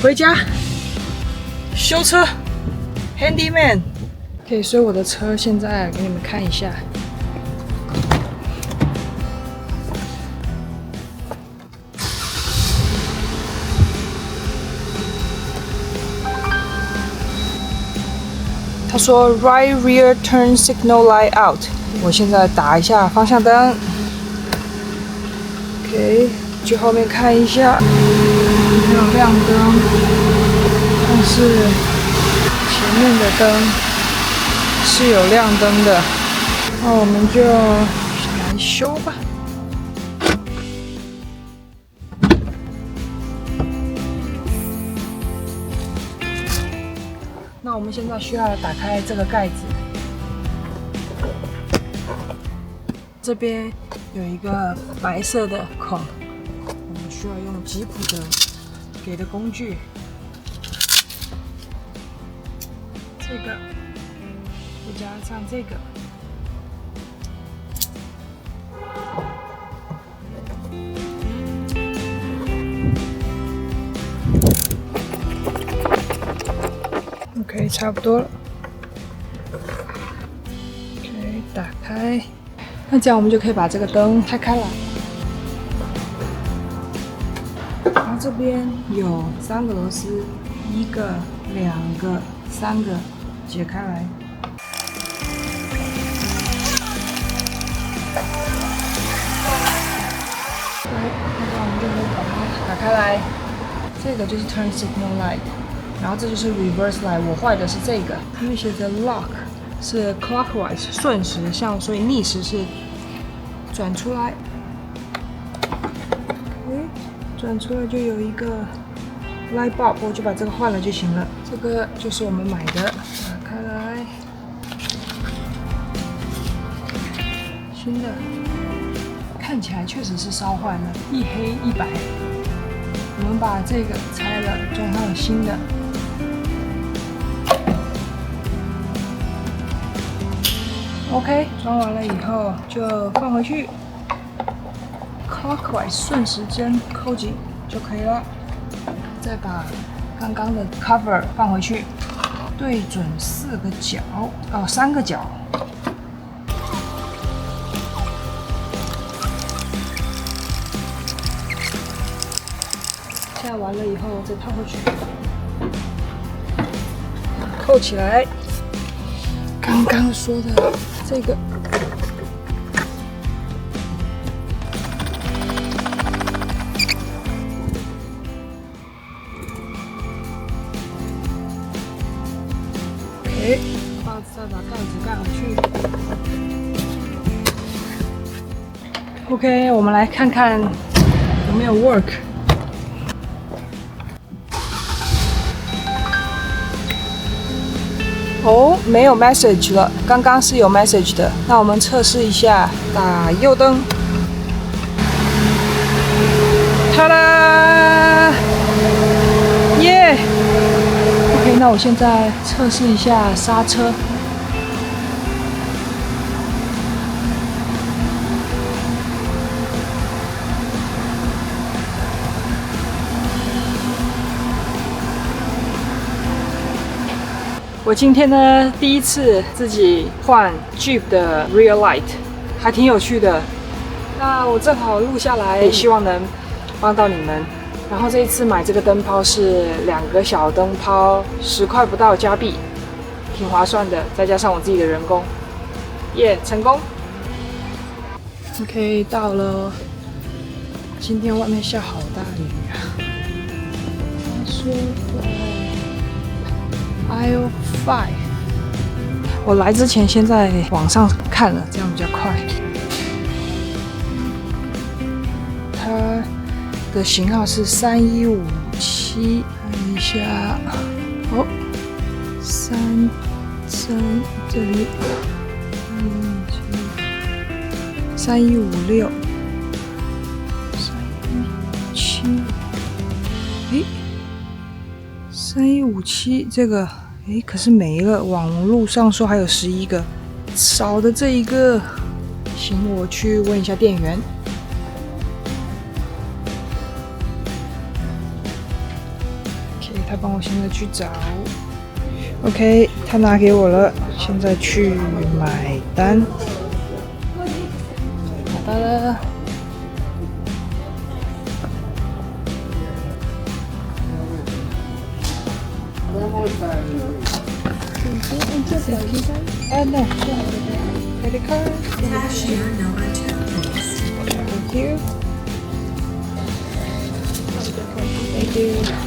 回家修车 ，Handyman。OK， 所以我的车现在给你们看一下。他说 Right rear turn signal light out。我现在打一下方向灯。OK， 去后面看一下，没有亮灯，但是前面的灯是有亮灯的。那我们就来修吧。那我们现在需要打开这个盖子，这边有一个白色的孔，我们需要用吉普的给的工具，这个再加上这个。OK， 差不多了。OK， 打开。那这样我们就可以把这个灯开开了。然后这边有3个螺丝，1个、2个、3个，解开来。那这样我们就可以把它打开来。这个就是 turn signal light。然后这就是 reverse light， 我坏的是这个，因为写着 lock 是 clockwise 顺时向，所以逆时是转出来。转出来就有一个 light bulb， 我就把这个换了就行了。这个就是我们买的，打开来，新的，看起来确实是烧坏了，一黑一白。我们把这个拆了，装上新的。OK， 装完了以后就放回去 ，clockwise 顺时针扣紧就可以了。再把刚刚的 cover 放回去，对准3个角。现在完了以后再套回去，扣起来。刚刚说的这个，再把盖子盖回去。OK， 我们来看看有没有 work。哦，没有 message 了，刚刚是有 message 的。那我们测试一下，打右灯。ta da！ 耶！ OK， 那我现在测试一下刹车。我今天呢第一次自己换 Jeep 的 rear light， 还挺有趣的。那我正好录下来，希望能帮到你们。然后这一次买这个灯泡是2个小灯泡，10块不到加币，挺划算的。再加上我自己的人工，耶，成功。OK， 到了。今天外面下好大雨啊。他说Aisle 5， 我来之前先在网上看了，这样比较快。它的型号是3157，看一下，哦，33这里，3156，3157，诶。3157这个，可是没了。网络上说还有11个，少的这一个。行，我去问一下店员。OK， 他帮我现在去找。OK， 他拿给我了，现在去买单。拿到了。No. Credit card. Cashier number 2, please. Thank you. Thank you.